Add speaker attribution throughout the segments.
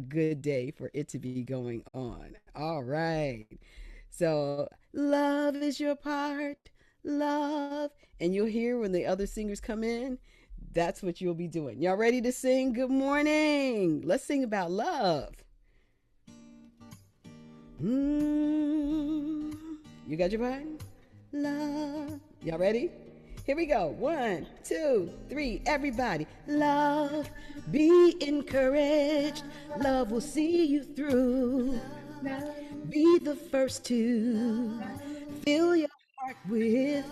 Speaker 1: good day for it to be going on. All right. So, love is your part, love. And you'll hear when the other singers come in, that's what you'll be doing. Y'all ready to sing? Good morning. Let's sing about love. Mm, you got your part? Love. Y'all ready? Here we go. One, two, three. Everybody. Love. Be encouraged. Love will see you through. Be the first to fill your heart with.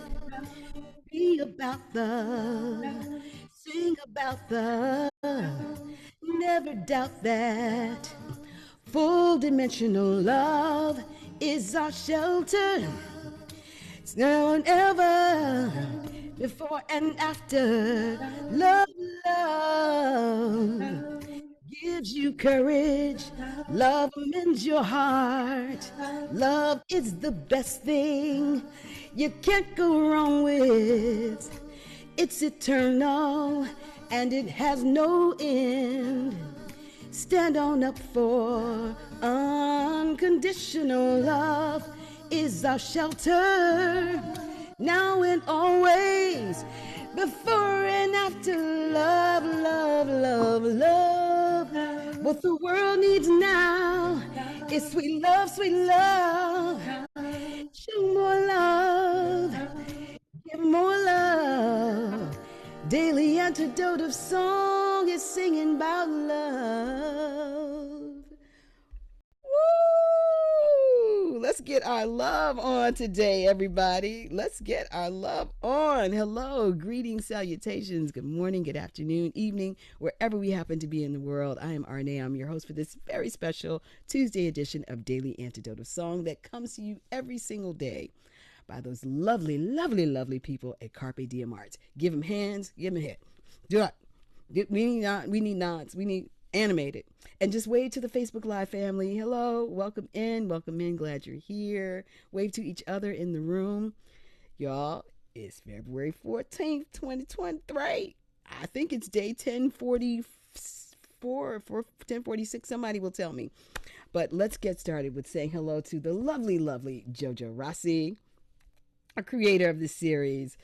Speaker 1: Be about the. Sing about the. Never doubt that. Full dimensional love is our shelter. It's now and ever, before and after. Love, love gives you courage. Love mends your heart. Love is the best thing you can't go wrong with. It's eternal and it has no end. Stand on up for unconditional love is our shelter now and always, before and after. Love, love, love, love. What the world needs now is sweet love, sweet love. Show more love, give more love. Daily antidote of song is singing about love. Woo! Let's get our love on today, everybody. Let's get our love on. Hello, greetings, salutations. Good morning, good afternoon, evening, wherever we happen to be in the world. I am Arne. I'm your host for this very special Tuesday edition of Daily Antidote of Song that comes to you every single day by those lovely, lovely, lovely people at Carpe Diem Arts. Give them hands, give them a hit. Do it. We need nods. We need animated. And just wave to the Facebook Live family. Hello, welcome in, welcome in. Glad you're here. Wave to each other in the room. Y'all, it's February 14th, 2023. I think it's day 1044 or 1046. Somebody will tell me. But let's get started with saying hello to the lovely, lovely Jojo Rossi, a creator of the series.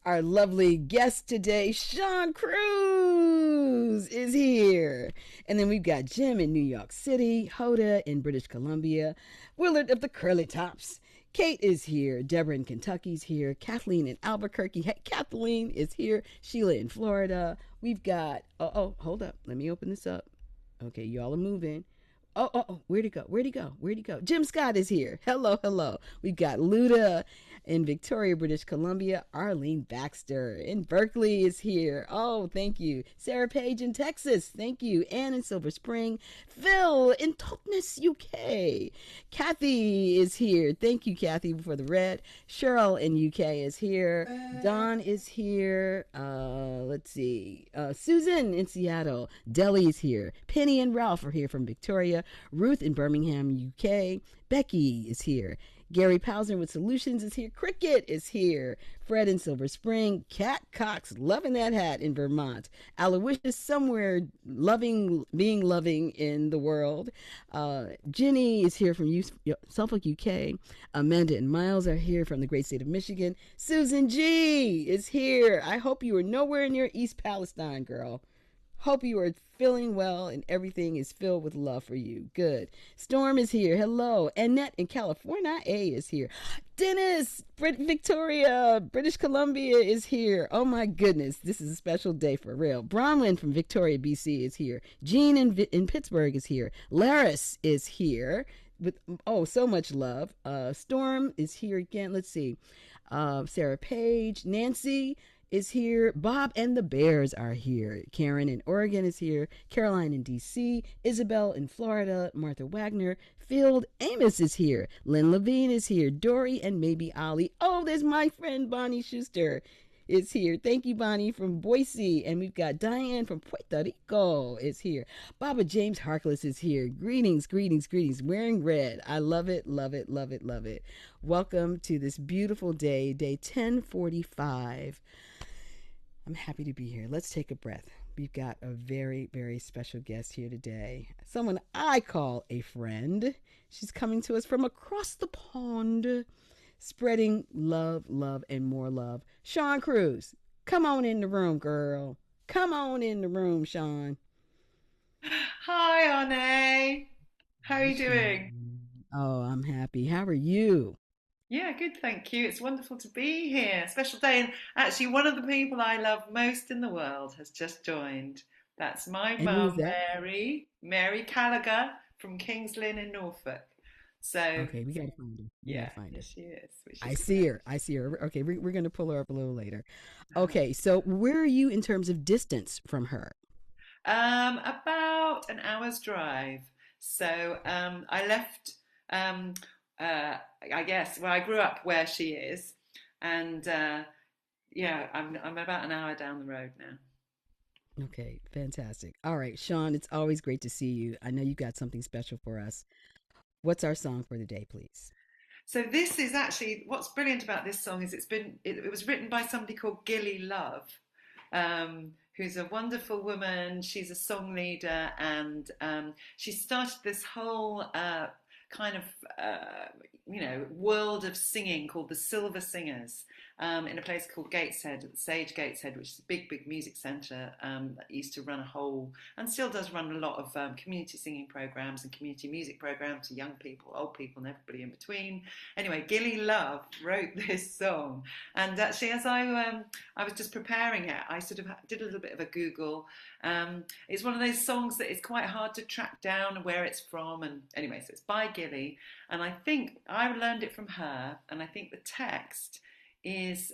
Speaker 1: Our lovely guest today, Siân Croose, is here. And then we've got Jim in New York City, Hoda in British Columbia, Willard of the Curly Tops. Kate is here. Deborah in Kentucky's here. Kathleen in Albuquerque. Hey, Kathleen is here. Sheila in Florida. We've got, hold up. Let me open this up. Okay, y'all are moving. Where'd he go? Where'd he go? Where'd he go? Jim Scott is here. Hello, hello. We've got Luda in Victoria, British Columbia. Arlene Baxter in Berkeley is here. Oh, thank you. Sarah Page in Texas. Thank you. Ann in Silver Spring. Phil in Totnes, UK. Kathy is here. Thank you, Kathy, for the red. Cheryl in UK is here. Don is here. Let's see. Susan in Seattle. Deli is here. Penny and Ralph are here from Victoria. Ruth in Birmingham, UK. Becky is here. Gary Pauser with Solutions is here. Cricket is here. Fred in Silver Spring. Kat Cox, loving that hat in Vermont. Aloysius somewhere being loving in the world. Ginny is here from Suffolk, UK. Amanda and Miles are here from the great state of Michigan. Susan G is here. I hope you are nowhere near East Palestine, girl. Hope you are feeling well and everything is filled with love for you. Good. Storm is here. Hello. Annette in California A is here. Dennis, Victoria, British Columbia is here. Oh my goodness. This is a special day for real. Bronwyn from Victoria, BC is here. Jean in Pittsburgh is here. Laris is here with, so much love. Storm is here again. Let's see. Sarah Page, Nancy is here. Bob and the Bears are here. Karen in Oregon is here. Caroline in DC. Isabel in Florida. Martha Wagner. Field Amos is here. Lynn Levine is here. Dory and maybe Ollie. Oh, there's my friend Bonnie Schuster is here. Thank you, Bonnie from Boise. And we've got Diane from Puerto Rico is here. Baba James Harkless is here. Greetings, greetings, greetings. Wearing red. I love it, love it, love it, love it. Welcome to this beautiful day, day 1045. I'm happy to be here. Let's take a breath. We've got a very, very special guest here today. Someone I call a friend. She's coming to us from across the pond, spreading love, love, and more love. Siân Croose, come on in the room, girl. Come on in the room, Siân.
Speaker 2: Hi, Arne. How are
Speaker 1: Hi,
Speaker 2: you doing?
Speaker 1: Siân. Oh, I'm happy. How are you?
Speaker 2: Yeah, good, thank you. It's wonderful to be here. Special day. And actually, one of the people I love most in the world has just joined. That's my
Speaker 1: And who is
Speaker 2: mum,
Speaker 1: that?
Speaker 2: Mary Gallagher from King's Lynn in Norfolk. So,
Speaker 1: Okay, we gotta find her. We
Speaker 2: yeah,
Speaker 1: gotta find
Speaker 2: here
Speaker 1: her.
Speaker 2: she is, which
Speaker 1: I
Speaker 2: is
Speaker 1: see her.
Speaker 2: great.
Speaker 1: I see her. Okay, we're gonna pull her up a little later.
Speaker 2: Uh-huh.
Speaker 1: Okay, so where are you in terms of distance from her?
Speaker 2: About an hour's drive. So I left, um, uh, I guess, well, I grew up where she is, and yeah, I'm about an hour down the road now.
Speaker 1: Okay, fantastic. All right, Siân, it's always great to see you. I know you got something special for us. What's our song for the day, please?
Speaker 2: So this is actually what's brilliant about this song is it was written by somebody called Gilly Love, who's a wonderful woman. She's a song leader, and she started this whole kind of world of singing called the Silver Singers in a place called Gateshead, Sage Gateshead, which is a big music centre that used to run a whole and still does run a lot of community singing programs and community music programs for young people, old people, and everybody in between. Anyway, Gilly Love wrote this song, and actually, as I was just preparing it, I sort of did a little bit of a Google. It's one of those songs that is quite hard to track down where it's from, and anyway, so it's by Gilly, and I think I learned it from her, and I think the text is,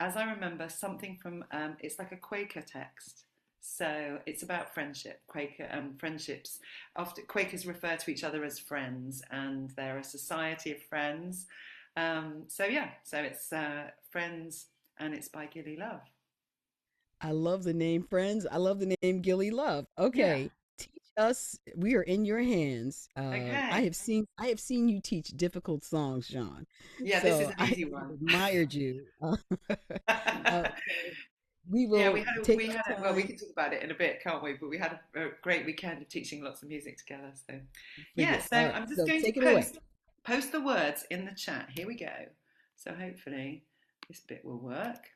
Speaker 2: as I remember, something from it's like a Quaker text. So it's about friendship, Quaker friendships. Often Quakers refer to each other as friends, and they're a society of friends. So yeah, so it's Friends, and it's by Gilly Love.
Speaker 1: I love the name Friends. I love the name Gilly Love.
Speaker 2: Yeah.
Speaker 1: Okay, teach us. We are in your hands.
Speaker 2: Okay.
Speaker 1: I have seen you teach difficult songs, Siân.
Speaker 2: Yeah, this is
Speaker 1: So
Speaker 2: an
Speaker 1: I
Speaker 2: easy
Speaker 1: have
Speaker 2: one.
Speaker 1: admired you. So we
Speaker 2: Yeah,
Speaker 1: will take
Speaker 2: we had
Speaker 1: our
Speaker 2: a, well, we
Speaker 1: time.
Speaker 2: can talk about it in a bit, can't we? But we had a great weekend of teaching lots of music together. So, yeah,
Speaker 1: Brilliant.
Speaker 2: so
Speaker 1: All right,
Speaker 2: I'm just
Speaker 1: so
Speaker 2: going to
Speaker 1: take it away.
Speaker 2: post the words in the chat. Here we go. So hopefully this bit will work.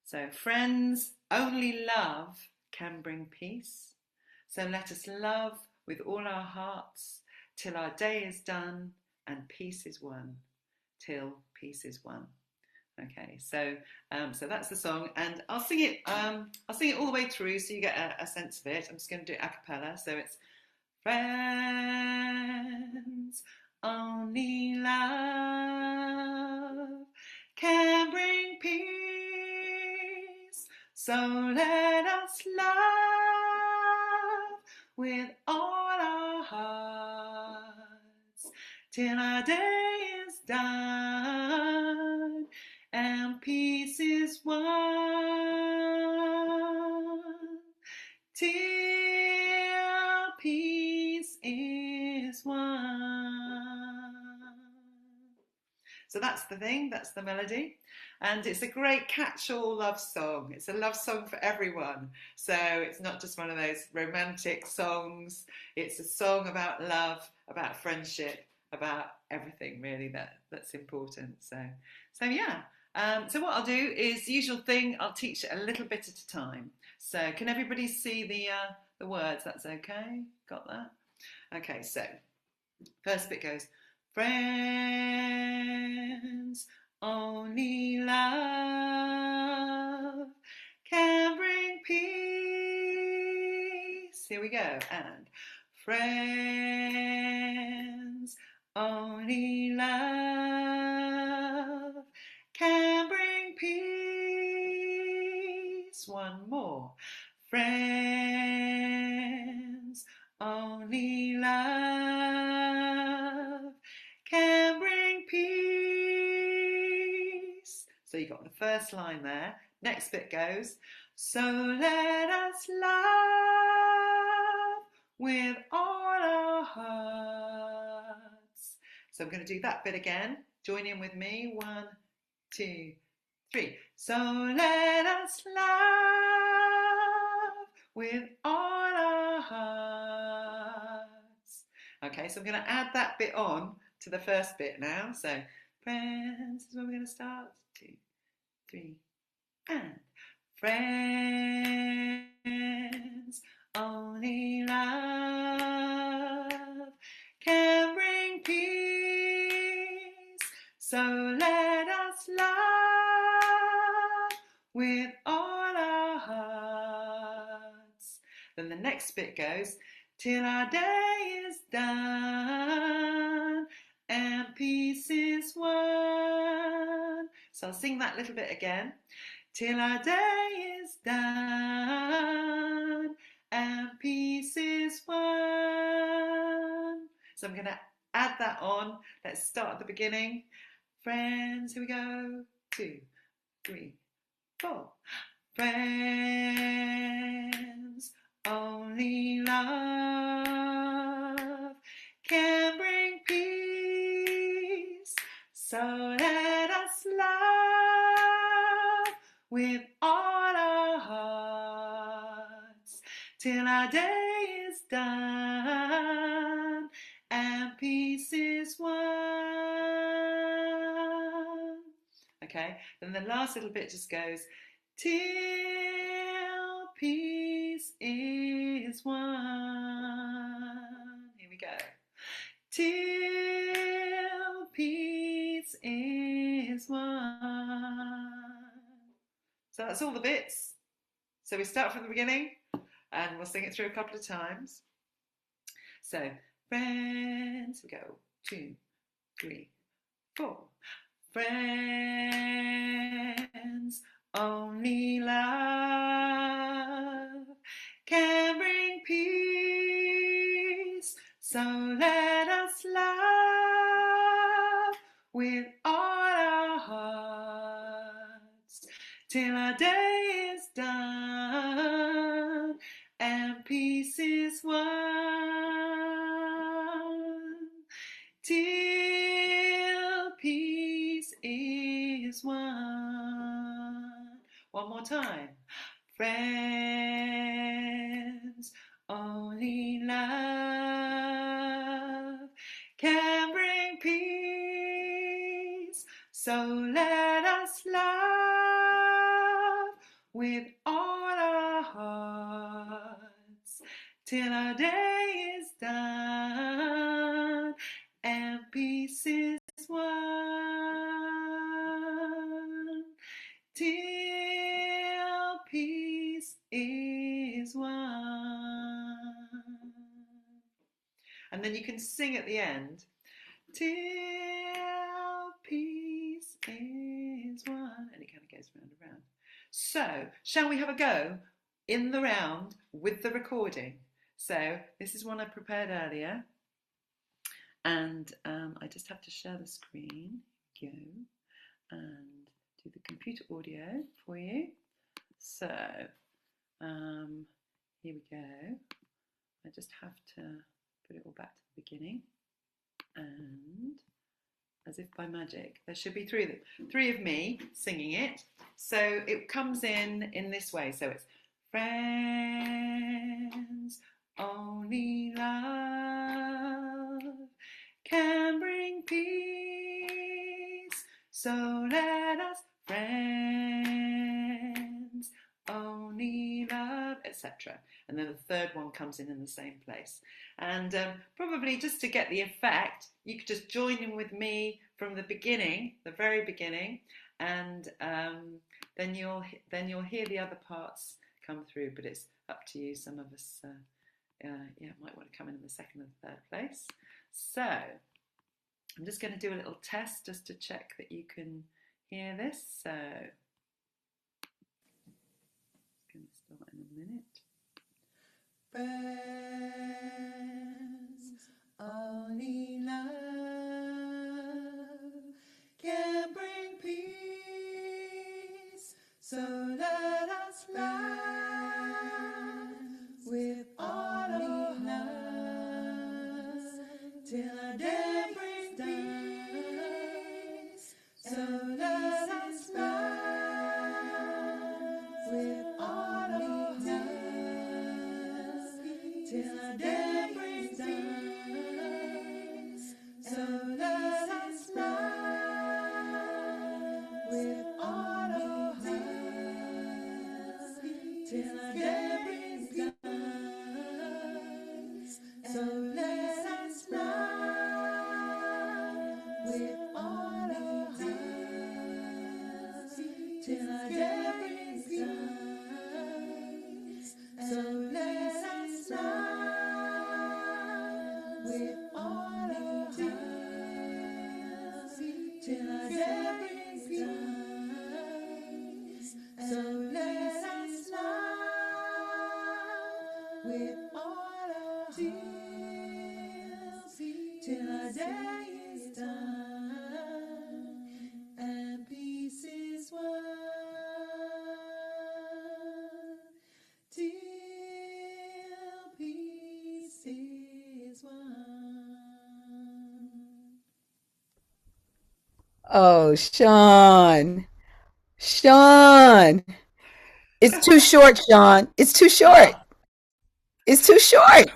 Speaker 2: So, friends, only love can bring peace. So let us love with all our hearts till our day is done and peace is won. Till peace is won. Okay, so that's the song, and I'll sing it. I'll sing it all the way through, so you get a sense of it. I'm just going to do it a cappella. So it's friends, only love can bring peace. So let us love with all our hearts till our day is done and peace is won. Till peace is won. So that's the thing, that's the melody. And it's a great catch all love song. It's a love song for everyone. So it's not just one of those romantic songs, it's a song about love, about friendship, about everything really that's important. So yeah. So what I'll do is usual thing. I'll teach it a little bit at a time. So can everybody see the words? That's okay. Got that? Okay. So first bit goes, friends, only love can bring peace. Here we go. And friends, only love can bring peace. One more. Friends, only love can bring peace. So you got the first line there. Next bit goes, so let us love with all our hearts. So I'm going to do that bit again. Join in with me. 1, 2, 3. So let us love with all our hearts. Okay, so I'm going to add that bit on to the first bit now. So, friends is where we're going to start. 2, 3, and friends, only love can bring peace. So let us love with all our hearts. Then the next bit goes, till our day is done and peace is won. So I'll sing that little bit again. Till our day is done and peace is won. So I'm going to add that on. Let's start at the beginning. Friends, here we go. 2, 3, 4. Friends, only love can bring peace. So let us love with all our hearts till our day is done and peace is won. Okay, then the last little bit just goes, till peace is won. Here we go. Till peace is won. So that's all the bits. So we start from the beginning and we'll sing it through a couple of times. So, friends, we go 2, 3, 4. Friends, only love can bring peace. So let us love with all our hearts till our day is done and peace is won. Till peace is won. One more time. Friends, only love can bring peace. So let us love with all our hearts till our day is done and peace is won. Till peace is won. And then you can sing at the end, till peace is won. And it kind of goes round and round. So, shall we have a go in the round with the recording? So, this is one I prepared earlier. And I just have to share the screen. Go and do the computer audio for you. So here we go. I just have to put it all back to the beginning. And as if by magic, there should be 3 of them. 3 of me singing it. So it comes in this way. So it's friends, only love can bring peace. So let us friends, only love, etc. And then the third one comes in the same place. And probably just to get the effect, you could just join in with me from the beginning, the very beginning, and then you'll hear the other parts come through. But it's up to you. Some of us, might want to come in the second and third place. So I'm just going to do a little test just to check that you can hear this. So it's going to start in a minute. Friends, only love can bring peace. So let us love with all our hearts till our day brings peace. So let us love with all our hearts with all our hearts till our day is done. So let us love with all our hearts till our day is done and peace is won. Till peace is won.
Speaker 1: Oh, Sean. Sean. It's too short, Sean. It's too short.
Speaker 2: Oh,
Speaker 1: It's too short.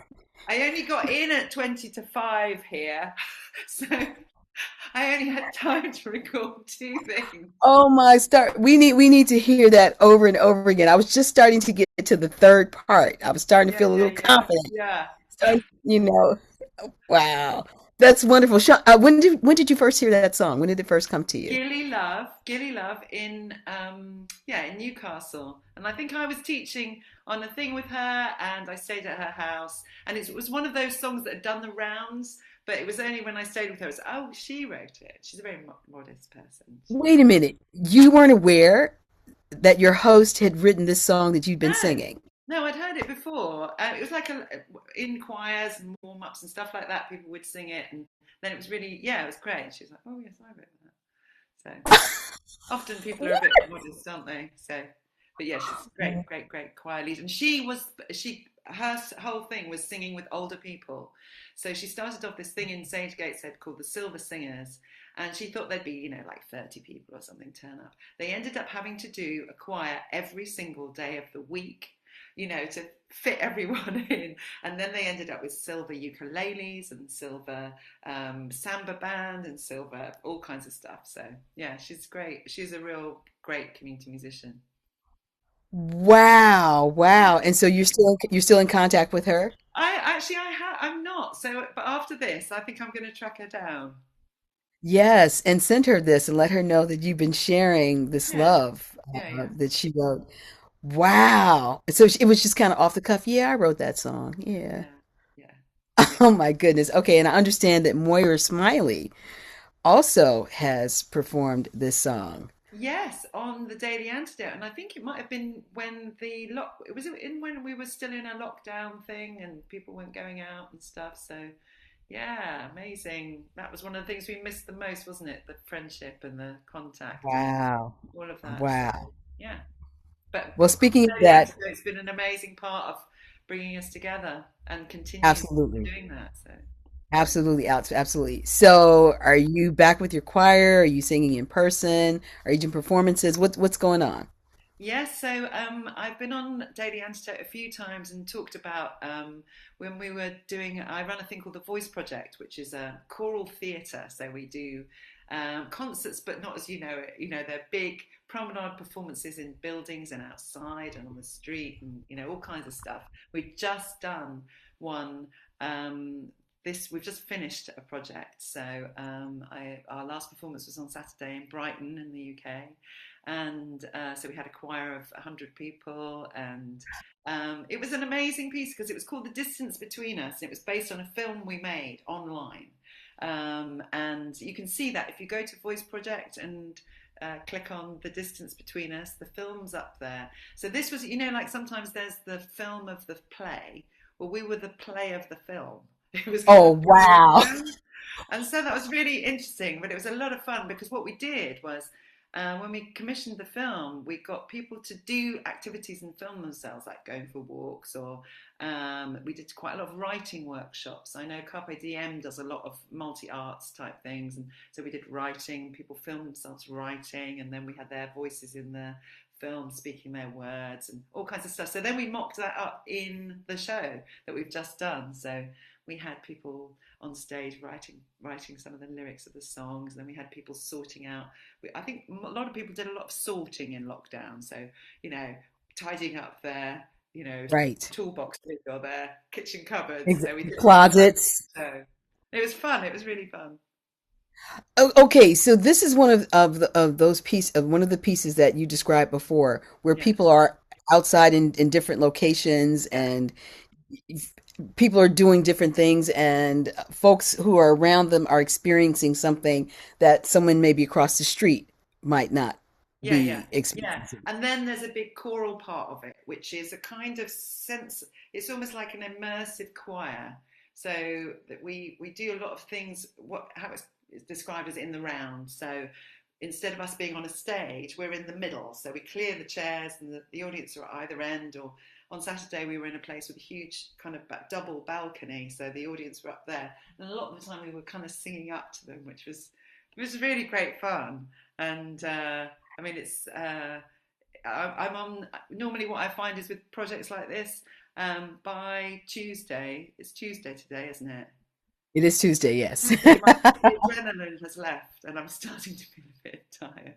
Speaker 2: I only got in at 20 to 5 here, so I only had time to record two things.
Speaker 1: Oh my start. We need to hear that over and over again. I was just starting to get to the third part. I was starting to
Speaker 2: Yeah,
Speaker 1: feel a
Speaker 2: yeah,
Speaker 1: little
Speaker 2: yeah,
Speaker 1: confident.
Speaker 2: yeah.
Speaker 1: Starting, wow. That's wonderful. Sean, when did you first hear that song? When did it first come to you?
Speaker 2: Gilly Love in yeah, in Newcastle, and I think I was teaching on a thing with her, and I stayed at her house, and it was one of those songs that had done the rounds. But it was only when I stayed with her, it was, oh, she wrote it. She's a very modest person.
Speaker 1: Wait a minute. You weren't aware that your host had written this song that you'd been
Speaker 2: No,
Speaker 1: singing.
Speaker 2: no, I'd heard it before. It was like in choirs and warm ups and stuff like that. People would sing it, and then it was really, yeah, it was great. She was like, oh yes, I wrote that. So often people are a bit modest, aren't they? So, but yeah, she's a great, great, great choir leader, and her whole thing was singing with older people. So she started off this thing in Sage Gateshead called the Silver Singers, and she thought there'd be, like 30 people or something turn up. They ended up having to do a choir every single day of the week, to fit everyone in. And then they ended up with silver ukuleles and silver samba band and silver all kinds of stuff. So yeah, she's great. She's a real great community musician.
Speaker 1: Wow,
Speaker 2: Yeah.
Speaker 1: wow. And so you're still in contact with her?
Speaker 2: I'm not. So, but after this, I think I'm going to track her down.
Speaker 1: Yes, and send her this and let her know that you've been sharing this
Speaker 2: Yeah,
Speaker 1: love
Speaker 2: yeah, yeah,
Speaker 1: that she wrote. Wow. So it was just kind of off the cuff. Yeah, I wrote that song. Yeah.
Speaker 2: yeah, yeah, yeah.
Speaker 1: Oh my goodness. Okay, and I understand that Moira Smiley also has performed this song.
Speaker 2: Yes, on the Daily Antidote, and I think it might have been when it was in when we were still in a lockdown thing and people weren't going out and stuff. So, yeah, amazing. That was one of the things we missed the most, wasn't it? The friendship and the contact and
Speaker 1: Wow.
Speaker 2: all of that. So,
Speaker 1: Wow.
Speaker 2: yeah. But
Speaker 1: Well, speaking of
Speaker 2: Daily
Speaker 1: that,
Speaker 2: Antidote's been an amazing part of bringing us together and continues
Speaker 1: absolutely.
Speaker 2: doing that. So.
Speaker 1: Absolutely, absolutely. So, are you back with your choir? Are you singing in person? Are you doing performances? What's going on?
Speaker 2: Yes, so I've been on Daily Antidote a few times and talked about when we were doing. I run a thing called the Voice Project, which is a choral theatre. So we do concerts, but not as you know it. They're big promenade performances in buildings and outside and on the street, and all kinds of stuff. We've just done one. We've just finished a project. So our last performance was on Saturday in Brighton in the UK, and so we had a choir of 100 people, and it was an amazing piece because it was called The Distance Between Us, and it was based on a film we made online. And you can see that if you go to Voice Project and click on The Distance Between Us, the film's up there. So this was, like sometimes there's the film of the play. Well, we were the play of the film. It was kind
Speaker 1: Oh,
Speaker 2: of
Speaker 1: wow.
Speaker 2: and so that was really interesting, but it was a lot of fun because what we did was when we commissioned the film, we got people to do activities and film themselves, like going for walks, or we did quite a lot of writing workshops. I know Carpe Diem does a lot of multi arts type things, and so we did writing. People filmed themselves writing, and then we had their voices in the film speaking their words and all kinds of stuff. So then we mocked that up in the show that we've just done. So we had people on stage writing some of the lyrics of the songs. And then we had people sorting out. I think a lot of people did a lot of sorting in lockdown. So tidying up their
Speaker 1: Right.
Speaker 2: toolboxes or their kitchen cupboards. So we
Speaker 1: Exactly.
Speaker 2: did all of that.
Speaker 1: Closets.
Speaker 2: So it was fun. It was really fun.
Speaker 1: Oh, okay, so this is one of the pieces that you described before, where
Speaker 2: Yeah,
Speaker 1: people are outside in different locations,
Speaker 2: yeah,
Speaker 1: and people are doing different things, and folks who are around them are experiencing something that someone maybe across the street might not
Speaker 2: Yeah, yeah,
Speaker 1: be
Speaker 2: yeah.
Speaker 1: experiencing.
Speaker 2: And then there's a big choral part of it, which is a kind of sense, it's almost like an immersive choir. So that we do a lot of things, what how it's described as in the round. So instead of us being on a stage, we're in the middle. So we clear the chairs and the audience are at either end. Or on Saturday, we were in a place with a huge kind of double balcony. So the audience were up there. And a lot of the time we were kind of singing up to them, which was, it was really great fun. And I mean, I'm on, normally what I find is with projects like this, by Tuesday, it's Tuesday today, isn't it?
Speaker 1: It is Tuesday, yes.
Speaker 2: Tuesday, the adrenaline has left and I'm starting to feel a bit tired.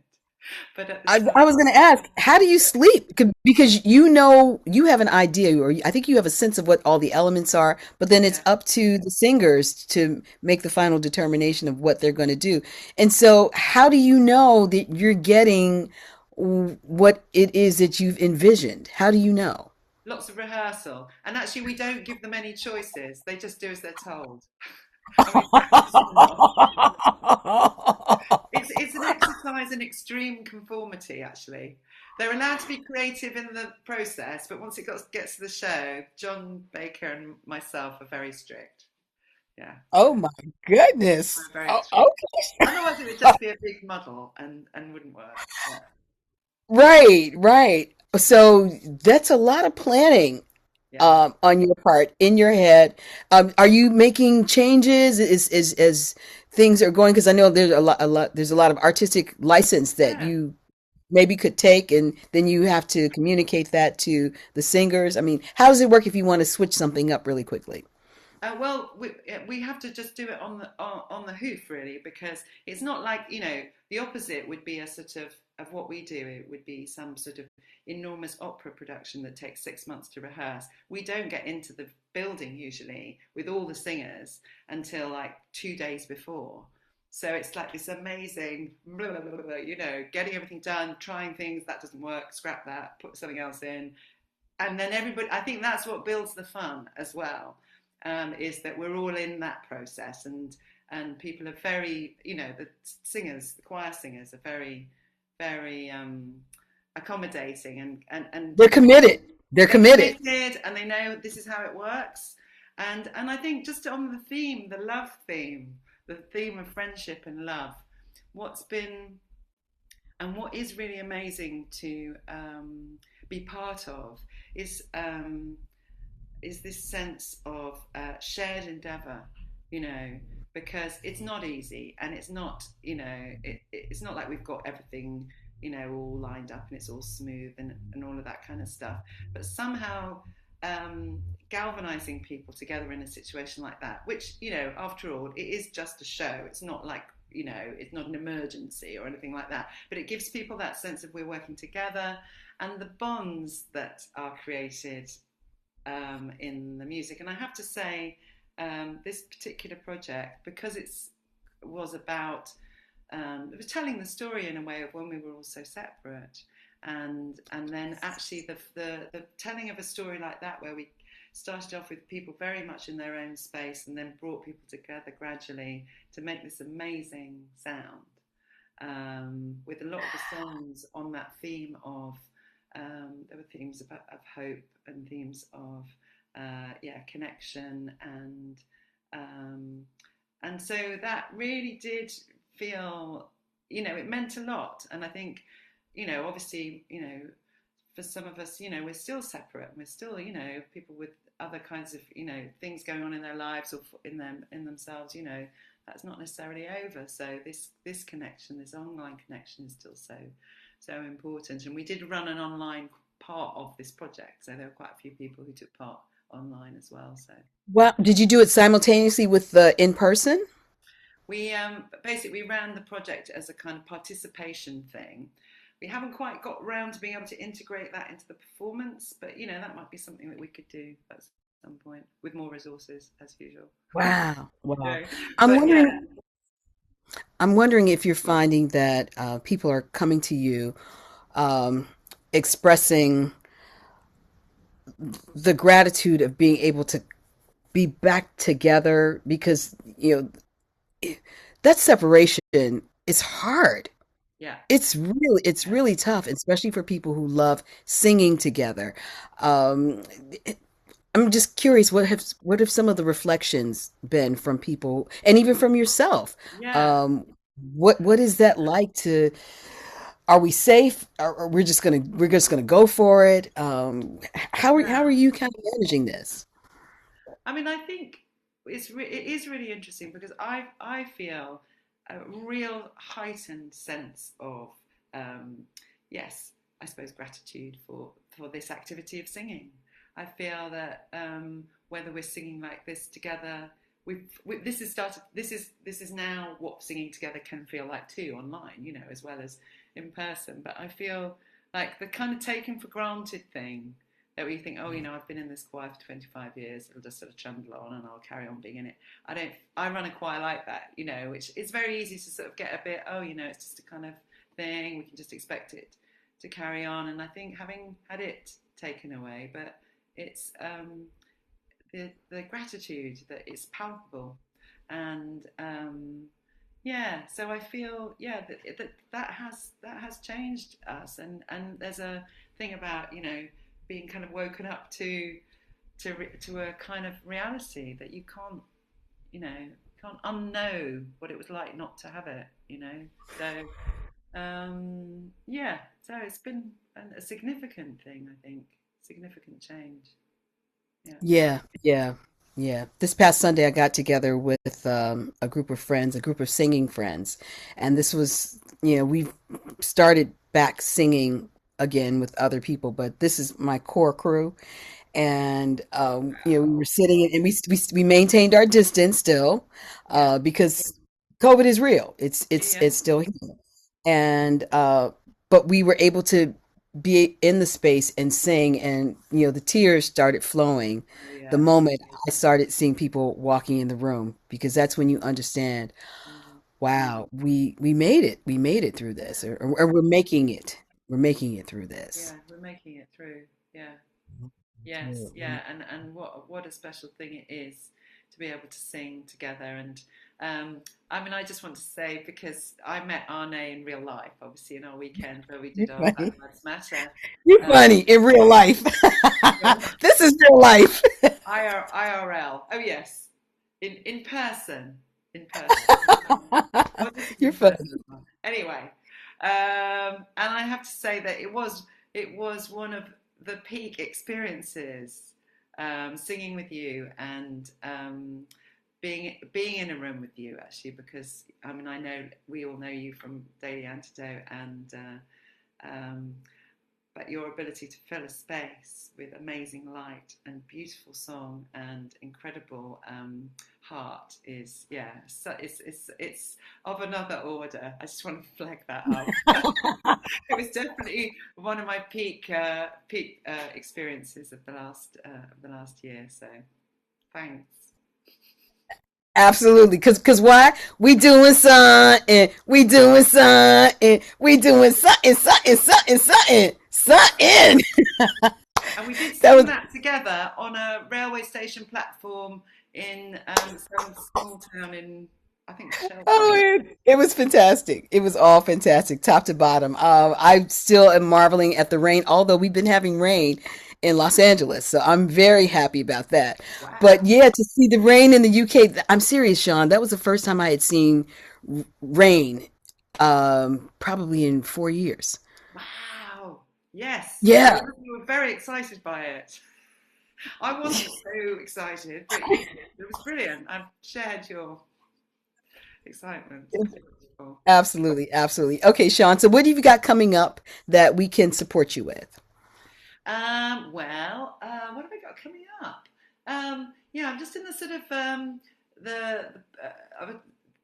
Speaker 2: But at the same,
Speaker 1: I was going to ask, how do you sleep? Because you have an idea, or I think you have a sense of what all the elements are, but then it's
Speaker 2: yeah,
Speaker 1: up to the singers to make the final determination of what they're going to do. And so, how do you know that you're getting what it is that you've envisioned? How do you know?
Speaker 2: lots of rehearsal. And actually, we don't give them any choices, they just do as they're told. And we practice a lot. It's an exercise in extreme conformity, actually. They're allowed to be creative in the process, but once it gets to the show, John Baker and myself are very strict. Yeah,
Speaker 1: Oh my goodness.
Speaker 2: we're very
Speaker 1: Oh,
Speaker 2: strict.
Speaker 1: okay.
Speaker 2: Otherwise, it would just be a big muddle and wouldn't work. Yeah,
Speaker 1: Right, right. So that's a lot of planning
Speaker 2: yeah.
Speaker 1: on your part in your head. Are you making changes as things are going? Because I know there's there's a lot of artistic license that
Speaker 2: Yeah.
Speaker 1: you maybe could take, and then you have to communicate that to the singers. I mean, how does it work if you want to switch something up really quickly?
Speaker 2: Well, we have to just do it on the hoof really, because it's not like, the opposite would be a sort of what we do. It would be some sort of enormous opera production that takes 6 months to rehearse. We don't get into the building usually with all the singers until like 2 days before. So it's like this amazing, blah, blah, blah, blah, getting everything done, trying things that doesn't work, scrap that, put something else in, and then everybody, I think that's what builds the fun as well, is that we're all in that process, and people are very, the singers, the choir singers are very, very accommodating, and
Speaker 1: They're committed. They're
Speaker 2: they're
Speaker 1: committed.
Speaker 2: committed and they know this is how it works. And I think just on the theme, the love theme, the theme of friendship and love, what's been and what is really amazing to be part of is um, is this sense of shared endeavour, you know, because it's not easy, and it's not, it's not like we've got everything, all lined up and it's all smooth, and all of that kind of stuff. But somehow galvanizing people together in a situation like that, which, after all, it is just a show. It's not like, it's not an emergency or anything like that. But it gives people that sense of we're working together, and the bonds that are created in the music. And I have to say, this particular project, because was about, it was telling the story in a way of when we were all so separate, and then actually the telling of a story like that, where we started off with people very much in their own space, and then brought people together gradually to make this amazing sound, with a lot of the songs on that theme of, there were themes of hope, and themes of connection, um, and so that really did feel, it meant a lot. And I think, obviously, for some of us, we're still separate, and we're still, people with other kinds of, things going on in their lives, or in themselves, that's not necessarily over. So this connection, this online connection, is still so important. And we did run an online part of this project, so there were quite a few people who took part online as well. So
Speaker 1: Well, did you do it simultaneously with the in person?
Speaker 2: we basically ran the project as a kind of participation thing. We haven't quite got around to being able to integrate that into the performance, but that might be something that we could do at some point with more resources, as usual.
Speaker 1: Wow, wow.
Speaker 2: Okay.
Speaker 1: I'm
Speaker 2: But yeah,
Speaker 1: wondering, I'm wondering if you're finding that people are coming to you, um, expressing the gratitude of being able to be back together because, that separation is hard.
Speaker 2: Yeah.
Speaker 1: It's
Speaker 2: Yeah.
Speaker 1: really tough, especially for people who love singing together. Um, I'm just curious, what have some of the reflections been from people, and even from yourself?
Speaker 2: Yeah.
Speaker 1: Um, what is that like to? Are we safe? Or we're just gonna go for it? How are
Speaker 2: Yeah.
Speaker 1: you kind of managing this?
Speaker 2: I mean, I think it is really interesting because I feel a real heightened sense of um, yes, I suppose gratitude for this activity of singing. I feel that whether we're singing like this together, this is started. This is now what singing together can feel like too online, as well as in person. But I feel like the kind of taken for granted thing that we think, oh, I've been in this choir for 25 years, it'll just sort of trundle on and I'll carry on being in it. I run a choir like that, which it's very easy to sort of get a bit, oh, it's just a kind of thing, we can just expect it to carry on. And I think having had it taken away, but it's the gratitude that is palpable. And yeah, so I feel, yeah, that has changed us. And there's a thing about, being kind of woken up to a kind of reality that you can't, can't unknow what it was like not to have it. So yeah, so it's been a significant thing, I think, significant change. Yeah.
Speaker 1: Yeah, yeah, yeah. This past Sunday, I got together with a group of friends, a group of singing friends, and this was, we've started back singing again with other people, but this is my core crew, and we were sitting and we maintained our distance still,
Speaker 2: Yeah.
Speaker 1: because COVID is real.
Speaker 2: Yeah.
Speaker 1: It's still here, and but we were able to be in the space and sing, and the tears started flowing
Speaker 2: Oh
Speaker 1: the
Speaker 2: yeah.
Speaker 1: moment I started seeing people walking in the room, because that's when you understand,
Speaker 2: Mm.
Speaker 1: wow, we made it through this, or we're making it through this.
Speaker 2: Yeah, we're making it through. Yeah. Yes,
Speaker 1: Absolutely.
Speaker 2: yeah, and what a special thing it is to be able to sing together. And I mean, I just want to say, because I met Arne in real life, obviously in our weekend where we
Speaker 1: You're
Speaker 2: did our Black
Speaker 1: funny.
Speaker 2: Lives Matter.
Speaker 1: You're
Speaker 2: Um,
Speaker 1: funny in real life. This is real life.
Speaker 2: IRL. Oh yes, in person, in person. What is it
Speaker 1: You're
Speaker 2: in
Speaker 1: funny.
Speaker 2: person as well? Anyway, and I have to say that it was one of the peak experiences, singing with you and being in a room with you, actually, because I mean, I know we all know you from Daily Antidote, and but your ability to fill a space with amazing light and beautiful song and incredible heart is, yeah, so it's of another order. I just want to flag that up. It was definitely one of my peak experiences of the last year. So thanks.
Speaker 1: Absolutely. Cause why? We doing something. We doing something.
Speaker 2: And we did
Speaker 1: That
Speaker 2: sing
Speaker 1: was
Speaker 2: that together on a railway station platform in some small town in, I think,
Speaker 1: Oh,
Speaker 2: Shelburne.
Speaker 1: it was fantastic. It was all fantastic, top to bottom. I still am marveling at the rain, although we've been having rain in Los Angeles, so I'm very happy about that. But
Speaker 2: Wow.
Speaker 1: yeah, to see the rain in the UK, I'm serious, Sean. That was the first time I had seen rain, probably in 4 years.
Speaker 2: Wow. Yes.
Speaker 1: Yeah.
Speaker 2: You were very excited by it. I wasn't so excited, but you, it was brilliant. I've shared your excitement. Cool.
Speaker 1: Absolutely, absolutely. Okay, Sean. So, what have you got coming up that we can support you with?
Speaker 2: Well, what have I got coming up? Yeah, I'm just in the sort of the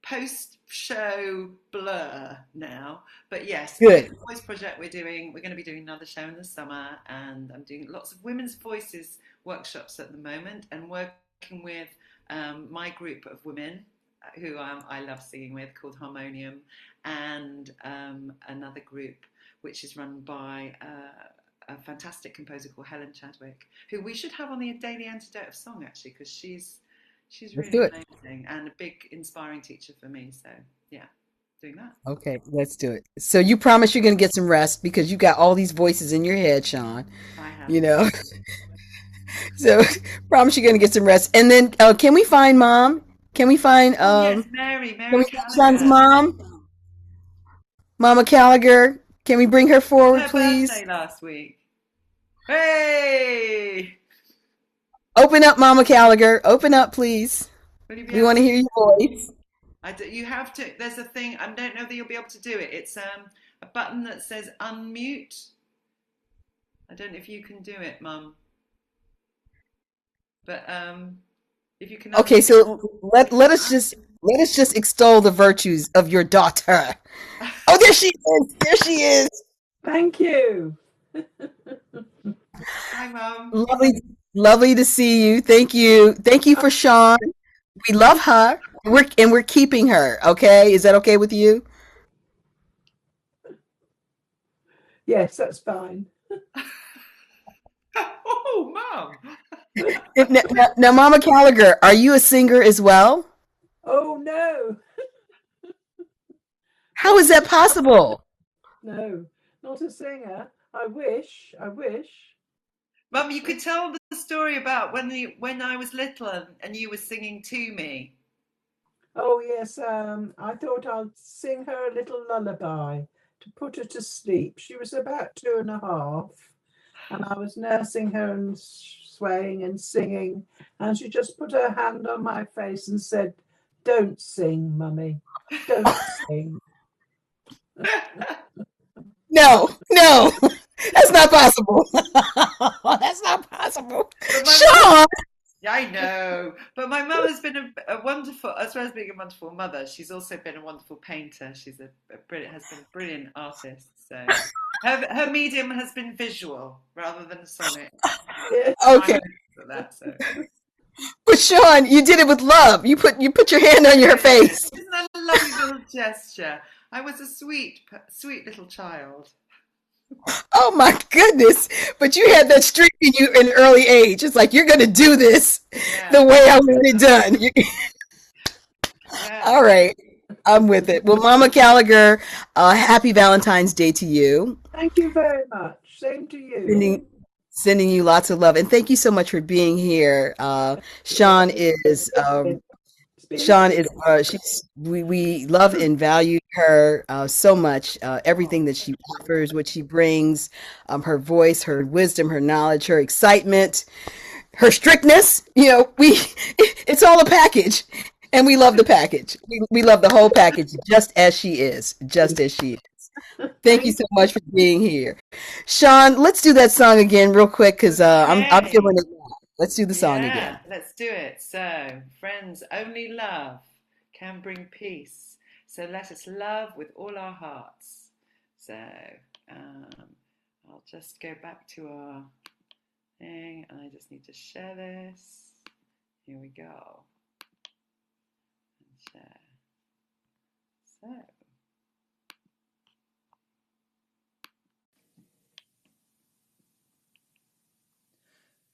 Speaker 2: post-show blur now. But yes, with
Speaker 1: Good.
Speaker 2: the voice project we're going to be doing another show in the summer, and I'm doing lots of women's voices workshops at the moment, and working with my group of women who I love singing with, called Harmonium, and another group which is run by a fantastic composer called Helen Chadwick, who we should have on the Daily Antidote of Song actually, because she's
Speaker 1: Let's
Speaker 2: really
Speaker 1: do it.
Speaker 2: amazing and a big inspiring teacher for me. So yeah, doing that.
Speaker 1: Okay, let's do it. So you promise you're going to get some rest because you got all these voices in your head, Sean.
Speaker 2: I have.
Speaker 1: You know, so promise you're going to get some rest. And then, can we find mom? Can we find
Speaker 2: Oh yes,
Speaker 1: Can
Speaker 2: Mary
Speaker 1: we find Sean's
Speaker 2: Gallagher.
Speaker 1: mom, Mama Gallagher? Can we bring her
Speaker 2: It was
Speaker 1: forward,
Speaker 2: her
Speaker 1: please?
Speaker 2: birthday last week. Hey,
Speaker 1: Open up, Mama Gallagher. Open up, please.
Speaker 2: will you be
Speaker 1: We
Speaker 2: able
Speaker 1: want to
Speaker 2: to?
Speaker 1: hear your voice.
Speaker 2: You have to. There's a thing. I don't know that you'll be able to do it. It's a button that says unmute. I don't know if you can do it, Mum. But if you can
Speaker 1: Okay,
Speaker 2: unmute.
Speaker 1: so let us just extol the virtues of your daughter. Oh, there she is. There she is.
Speaker 3: Thank you.
Speaker 2: Hi, Mum.
Speaker 1: Lovely, lovely to see you. Thank you. Thank you for Sean. We love her. We're keeping her. Okay, is that okay with you?
Speaker 3: Yes, that's fine.
Speaker 2: Oh, Mum.
Speaker 1: Now, Mama Gallagher, are you a singer as well?
Speaker 3: Oh, no,
Speaker 1: How is that possible?
Speaker 3: no, not a singer. I wish.
Speaker 2: Mum, you could tell the story about when I was little and you were singing to me.
Speaker 3: Oh, yes, I thought I'd sing her a little lullaby to put her to sleep. She was about 2.5, and I was nursing her and swaying and singing, and she just put her hand on my face and said, "Don't sing, Mummy, don't sing."
Speaker 1: No, no, that's not possible. That's not possible.
Speaker 2: But my mum,
Speaker 1: Sean,
Speaker 2: yeah, I know. But my mum has been a wonderful, as well as being a wonderful mother, she's also been a wonderful painter. She's has been a brilliant artist. So her medium has been visual rather than sonic.
Speaker 3: Yeah.
Speaker 1: okay,
Speaker 2: I'm for that. So
Speaker 1: but Sean, you did it with love. You put your hand on your face.
Speaker 2: isn't that a lovely little gesture? I was a sweet little child.
Speaker 1: Oh my goodness! But you had that streak in you in an early age. It's like you're gonna do this
Speaker 2: Yeah,
Speaker 1: the way I want it done.
Speaker 2: yeah.
Speaker 1: All right, I'm with it. Well, Mama Gallagher, happy Valentine's Day to you.
Speaker 3: Thank you very much. Same to you.
Speaker 1: Sending sending you lots of love, and thank you so much for being here. Sean is
Speaker 3: It's been
Speaker 1: Sean
Speaker 3: lovely.
Speaker 1: is we love and value her so much. Everything that she offers, what she brings, her voice, her wisdom, her knowledge, her excitement, her strictness. We it's all a package, and we love the package. We love the whole package, just as she is, just as she is. Thank you
Speaker 3: Thank
Speaker 1: so much for being here, Sean. Let's do that song again real quick because I'm
Speaker 2: Okay.
Speaker 1: feeling it now. Let's do the song
Speaker 2: Yeah,
Speaker 1: again.
Speaker 2: let's do it. So, friends, only love can bring peace. So let us love with all our hearts. So, um, I'll just go back to our thing and I just need to share this. Here we go. And share. So,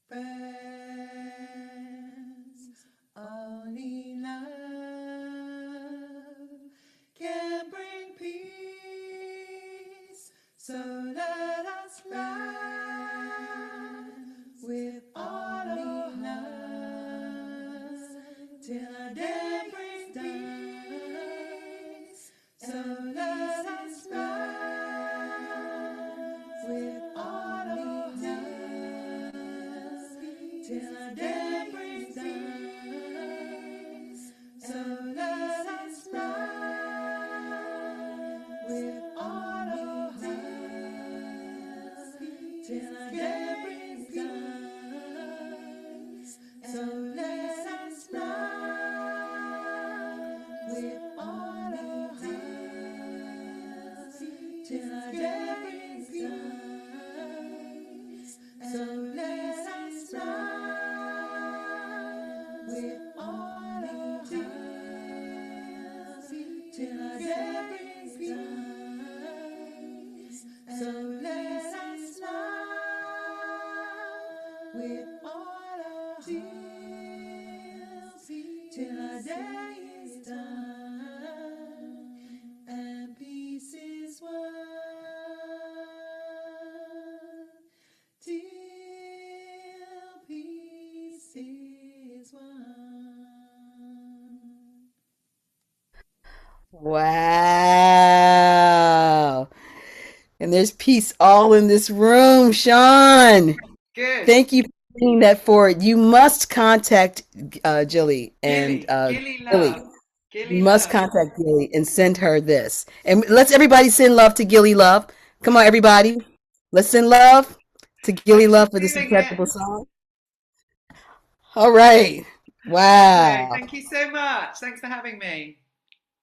Speaker 2: friends, only love can bring peace. So let us love with all our hearts till our day brings peace. So let us love with all our hearts till our day brings peace. So let us love with all our hearts till our day brings peace. So let us love with all our hearts till our day brings peace. So let us love with all our hearts till our day brings peace. So let us love day is done and peace is won, till peace is won.
Speaker 1: Wow. And there's peace all in this room, Sean.
Speaker 2: Good.
Speaker 1: Thank you for bringing that forward. You must contact Jilly and
Speaker 2: Gilly
Speaker 1: Gilly.
Speaker 2: love.
Speaker 1: You must contact Gilly and send her this. And let's everybody send love to Gilly Love. Come on, everybody. Let's send love to Gilly Love for this incredible song. All right. Wow.
Speaker 2: Thank you so much. Thanks for having me.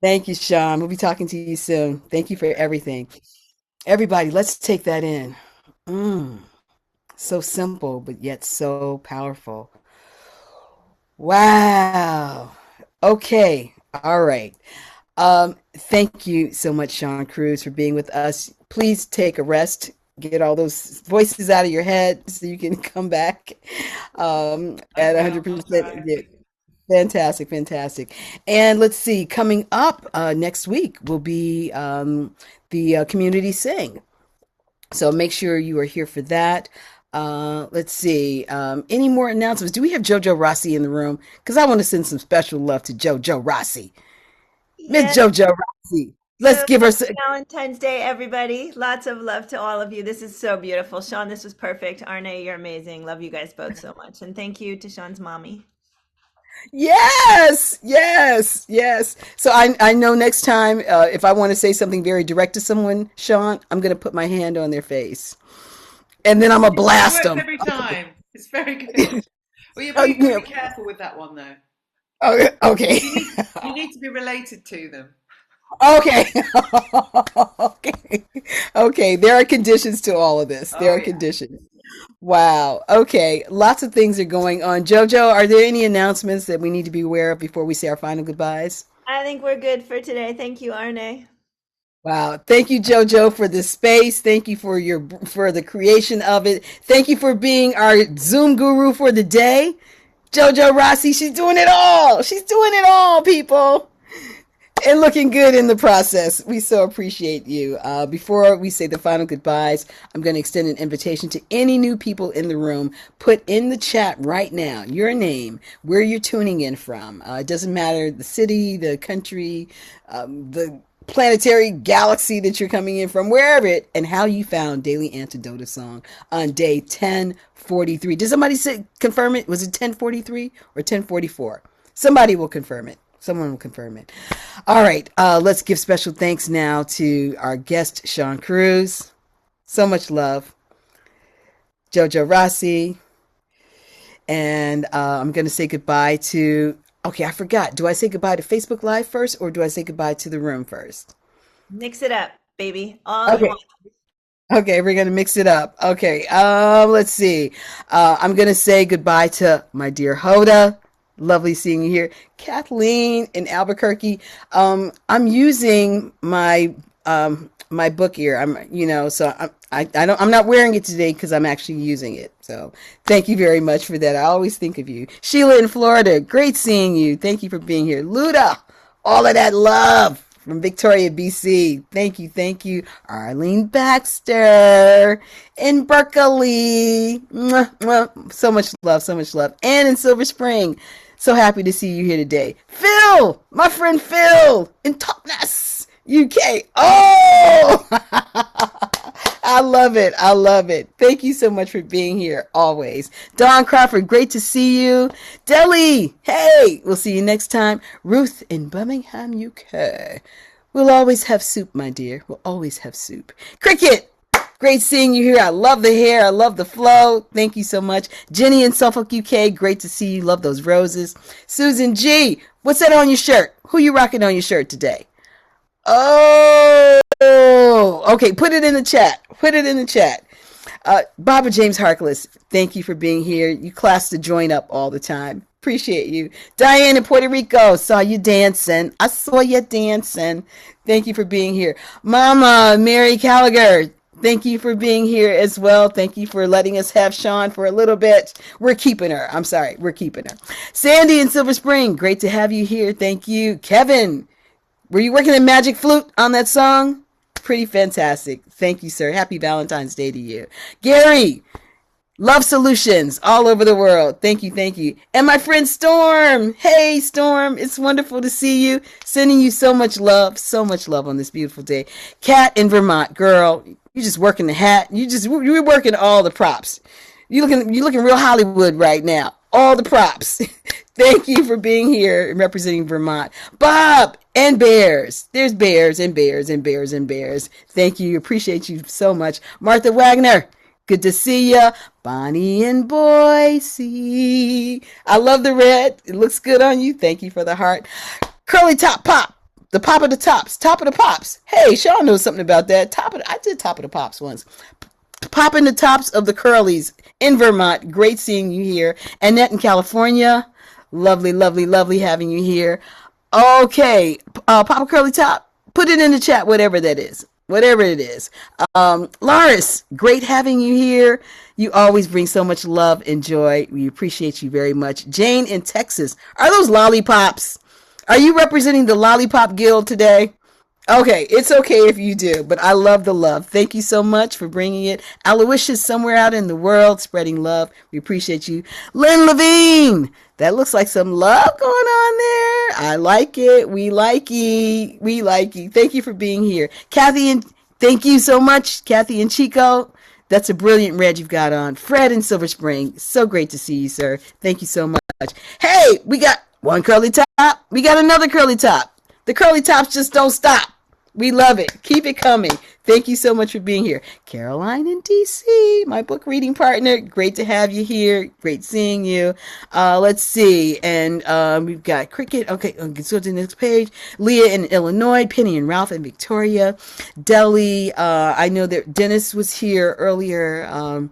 Speaker 1: Thank you, Sean. We'll be talking to you soon. Thank you for everything. Everybody, let's take that in. So simple, but yet so powerful. Wow. Okay. All right. Thank you so much, Siân Croose, for being with us. Please take a rest, get all those voices out of your head so you can come back at 100%. Yeah. Fantastic, fantastic. And let's see, coming up next week will be the Community Sing. So make sure you are here for that. Let's see. Any more announcements? Do we have JoJo Rossi in the room? Because I want to send some special love to JoJo Rossi. Miss JoJo Rossi. Let's give her
Speaker 4: Valentine's Day, everybody. Lots of love to all of you. This is so beautiful. Sean, this was perfect. Arne, you're amazing. Love you guys both so much. And thank you to Sean's mommy.
Speaker 1: Yes, yes, yes. So I know next time if I want to say something very direct to someone, Sean, I'm going to put my hand on their face. And then I'm going to blast them.
Speaker 2: Every time. It's very good. Well, you've got to be careful with that one, though.
Speaker 1: Okay.
Speaker 2: You need to be related to them.
Speaker 1: Okay. Okay. There are conditions to all of this. There are conditions. Wow. Okay. Lots of things are going on. JoJo, are there any announcements that we need to be aware of before we say our final goodbyes?
Speaker 4: I think we're good for today. Thank you, Arne.
Speaker 1: Wow. Thank you, JoJo, for the space. Thank you for the creation of it. Thank you for being our Zoom guru for the day. JoJo Rossi, she's doing it all. She's doing it all, people. And looking good in the process. We so appreciate you. Before we say the final goodbyes, I'm going to extend an invitation to any new people in the room. Put in the chat right now your name, where you're tuning in from. It doesn't matter the city, the country, the planetary galaxy that you're coming in from, wherever it, and how you found Daily Antidote of Song on day 1043. Did somebody confirm it? Was it 1043 or 1044? Somebody will confirm it. Someone will confirm it. All right. Let's give special thanks now to our guest, Siân Croose. So much love. JoJo Rossi. And I'm going to say goodbye to... Okay, I forgot. Do I say goodbye to Facebook Live first or do I say goodbye to the room first?
Speaker 4: Mix it up, baby. All you want.
Speaker 1: Okay, we're going to mix it up. Okay, let's see. I'm going to say goodbye to my dear Hoda. Lovely seeing you here. Kathleen in Albuquerque. I'm using my my book ear. I'm not wearing it today because I'm actually using it. So thank you very much for that. I always think of you. Sheila in Florida. Great seeing you. Thank you for being here. Luda, all of that love from Victoria, BC. Thank you. Thank you. Arlene Baxter in Berkeley. Mwah, mwah. So much love. So much love. And in Silver Spring. So happy to see you here today. Phil, my friend Phil in Totnes, UK. Oh, I love it. I love it. Thank you so much for being here always. Dawn Crawford, great to see you. Deli, hey, we'll see you next time. Ruth in Birmingham, UK. We'll always have soup, my dear. We'll always have soup. Cricket, great seeing you here. I love the hair. I love the flow. Thank you so much. Jenny in Suffolk, UK. Great to see you. Love those roses. Susan G, what's that on your shirt? Who you rocking on your shirt today? Oh, okay. Put it in the chat. Put it in the chat. Barbara James Harkless, thank you for being here. You class the joint up all the time. Appreciate you. Diane in Puerto Rico, saw you dancing. I saw you dancing. Thank you for being here. Mama Mary Gallagher, Thank you for being here as well. Thank you for letting us have Sean for a little bit. We're keeping her. I'm sorry. We're keeping her. Sandy in Silver Spring, great to have you here. Thank you. Kevin, were you working the magic flute on that song? Pretty fantastic. Thank you, sir. Happy Valentine's Day to you. Gary, Love Solutions all over the world. Thank you, thank you. And my friend Storm. Hey, Storm. It's wonderful to see you. Sending you so much love on this beautiful day. Kat in Vermont, girl, you just working the hat. You're working all the props. You're looking real Hollywood right now. All the props. Thank you for being here and representing Vermont. Bob and bears. There's bears and bears and bears and bears. Thank you. Appreciate you so much. Martha Wagner. Good to see ya. Bonnie and Boise. I love the red. It looks good on you. Thank you for the heart. Curly Top Pop. The pop of the tops. Top of the pops. Hey, Sean knows something about that. I did Top of the Pops once. Popping the tops of the curlies in Vermont. Great seeing you here. Annette in California. Lovely, lovely, lovely having you here. Okay. Papa Curly Top. Put it in the chat, whatever that is. Whatever it is. Laris, great having you here. You always bring so much love and joy. We appreciate you very much. Jane in Texas. Are those lollipops? Are you representing the Lollipop Guild today? Okay, it's okay if you do, but I love the love. Thank you so much for bringing it. Aloysius somewhere out in the world spreading love. We appreciate you. Lynn Levine. That looks like some love going on there. I like it. We like you. We like you. Thank you for being here. Kathy, and thank you so much, Kathy and Chico. That's a brilliant red you've got on. Fred in Silver Spring. So great to see you, sir. Thank you so much. Hey, we got one curly top. We got another curly top. The curly tops just don't stop. We love it. Keep it coming. Thank you so much for being here. Caroline in DC, my book reading partner. Great to have you here. Great seeing you. Let's see. And we've got Cricket. Okay, let's go to the next page. Leah in Illinois. Penny and Ralph in Victoria. Deli. I know that Dennis was here earlier.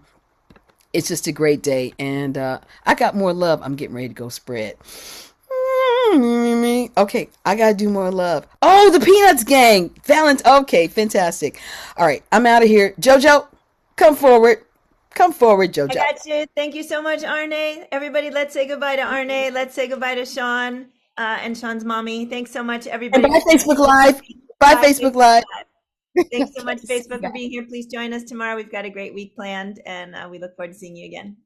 Speaker 1: It's just a great day. And I got more love I'm getting ready to go spread. Okay, I gotta do more love. Oh, the Peanuts gang. Okay, fantastic. All right, I'm out of here. Jojo, come forward. Come forward, Jojo.
Speaker 4: I got you. Thank you so much, Arne. Everybody, let's say goodbye to Arne. Let's say goodbye to Sean and Sean's mommy. Thanks so much, everybody.
Speaker 1: And bye, Facebook Live. Bye, Facebook Live.
Speaker 4: Thanks so much, Facebook, for being here. Please join us tomorrow. We've got a great week planned, and we look forward to seeing you again.